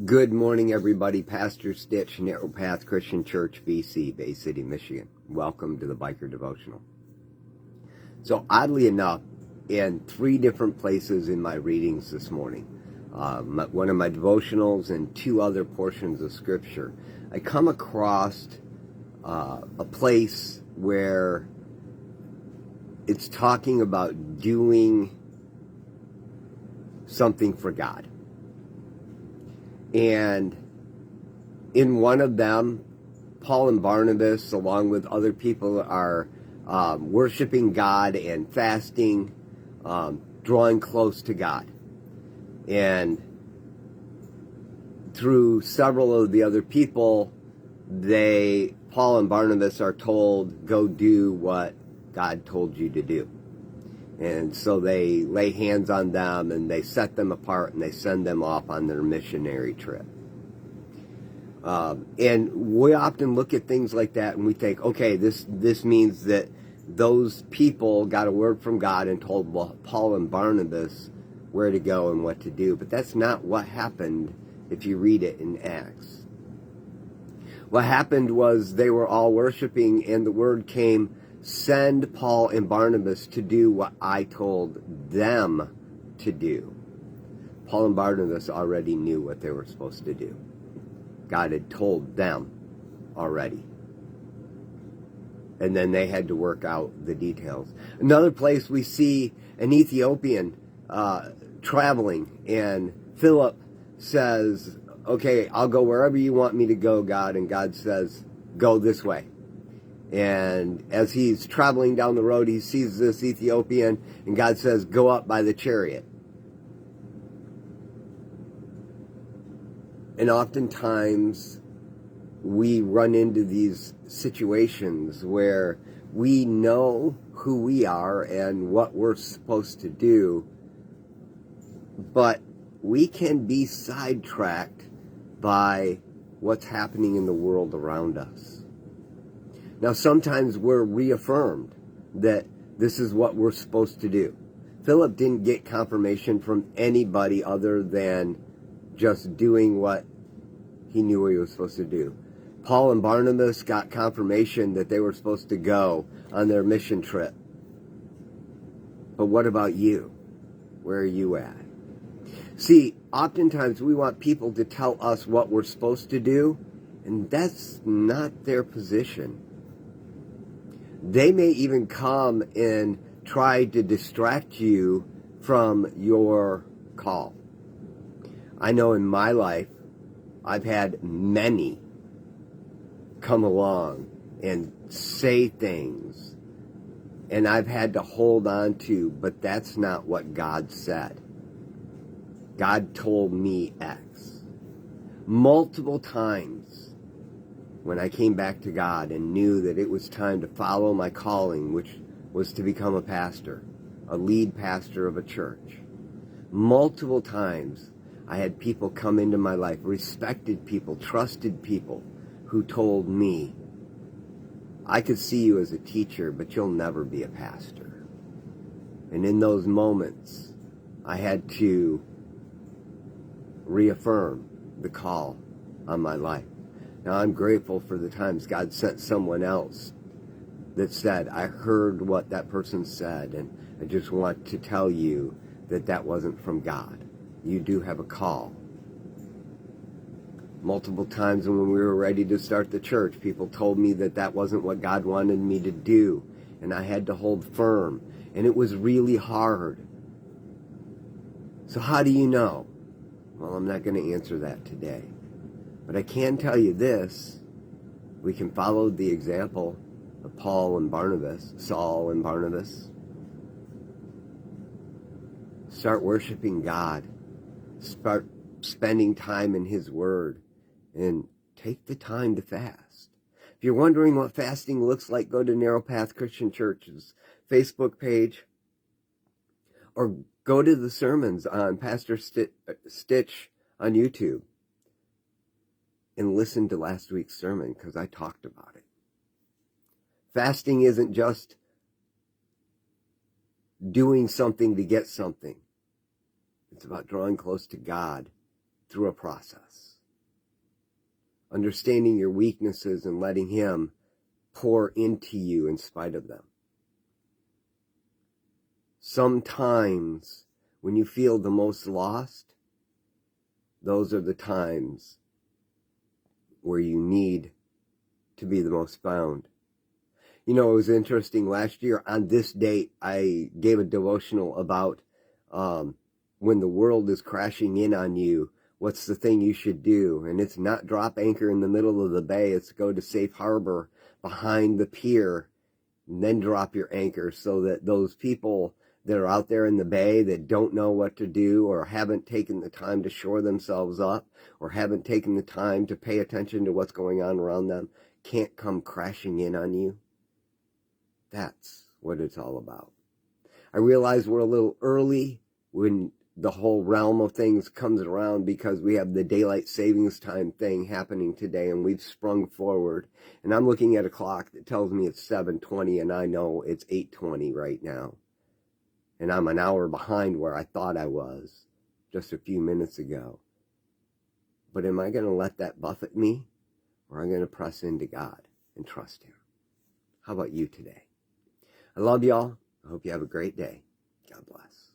Good morning, everybody. Pastor Stitch, Narrow Path Christian Church, BC, Bay City, Michigan. Welcome to the Biker Devotional. So, oddly enough, in 3 different places in my readings this morning, one of my devotionals and 2 other portions of Scripture, I come across a place where it's talking about doing something for God. And in one of them, Paul and Barnabas, along with other people, are worshiping God and fasting, drawing close to God. And through several of the other people, Paul and Barnabas are told, go do what God told you to do. And so they lay hands on them and they set them apart and they send them off on their missionary trip. And we often look at things like that and we think, okay, this means that those people got a word from God and told Paul and Barnabas where to go and what to do. But that's not what happened if you read it in Acts. What happened was they were all worshiping and the word came, send Paul and Barnabas to do what I told them to do. Paul and Barnabas already knew what they were supposed to do. God had told them already. And then they had to work out the details. Another place we see an Ethiopian traveling, and Philip says, okay, I'll go wherever you want me to go, God. And God says, go this way. And as he's traveling down the road, he sees this Ethiopian, and God says, go up by the chariot. And oftentimes, we run into these situations where we know who we are and what we're supposed to do, but we can be sidetracked by what's happening in the world around us. Now, sometimes we're reaffirmed that this is what we're supposed to do. Philip didn't get confirmation from anybody other than just doing what he knew he was supposed to do. Paul and Barnabas got confirmation that they were supposed to go on their mission trip. But what about you? Where are you at? See, oftentimes we want people to tell us what we're supposed to do, and that's not their position. They may even come and try to distract you from your call. I know in my life, I've had many come along and say things, and I've had to hold on to, but that's not what God said. God told me X. Multiple times, when I came back to God and knew that it was time to follow my calling, which was to become a pastor, a lead pastor of a church. Multiple times I had people come into my life, respected people, trusted people, who told me, I could see you as a teacher, but you'll never be a pastor. And in those moments, I had to reaffirm the call on my life. Now, I'm grateful for the times God sent someone else that said, I heard what that person said, and I just want to tell you that that wasn't from God. You do have a call. Multiple times when we were ready to start the church, people told me that that wasn't what God wanted me to do, and I had to hold firm, and it was really hard. So how do you know? Well, I'm not going to answer that today. But I can tell you this, we can follow the example of Paul and Barnabas, Saul and Barnabas. Start worshiping God. Start spending time in His Word. And take the time to fast. If you're wondering what fasting looks like, go to Narrow Path Christian Church's Facebook page. Or go to the sermons on Pastor Stitch on YouTube. And listen to last week's sermon, because I talked about it. Fasting isn't just doing something to get something. It's about drawing close to God through a process. Understanding your weaknesses and letting Him pour into you in spite of them. Sometimes when you feel the most lost, those are the times where you need to be the most found. You know, it was interesting. Last year on this date, I gave a devotional about when the world is crashing in on you, what's the thing you should do? And it's not drop anchor in the middle of the bay. It's go to safe harbor behind the pier and then drop your anchor, so that those people that are out there in the bay that don't know what to do, or haven't taken the time to shore themselves up, or haven't taken the time to pay attention to what's going on around them, can't come crashing in on you. That's what it's all about. I realize we're a little early when the whole realm of things comes around, because we have the daylight savings time thing happening today, and we've sprung forward. And I'm looking at a clock that tells me it's 7:20, and I know it's 8:20 right now. And I'm an hour behind where I thought I was just a few minutes ago. But am I going to let that buffet me, or am I going to press into God and trust Him? How about you today? I love y'all. I hope you have a great day. God bless.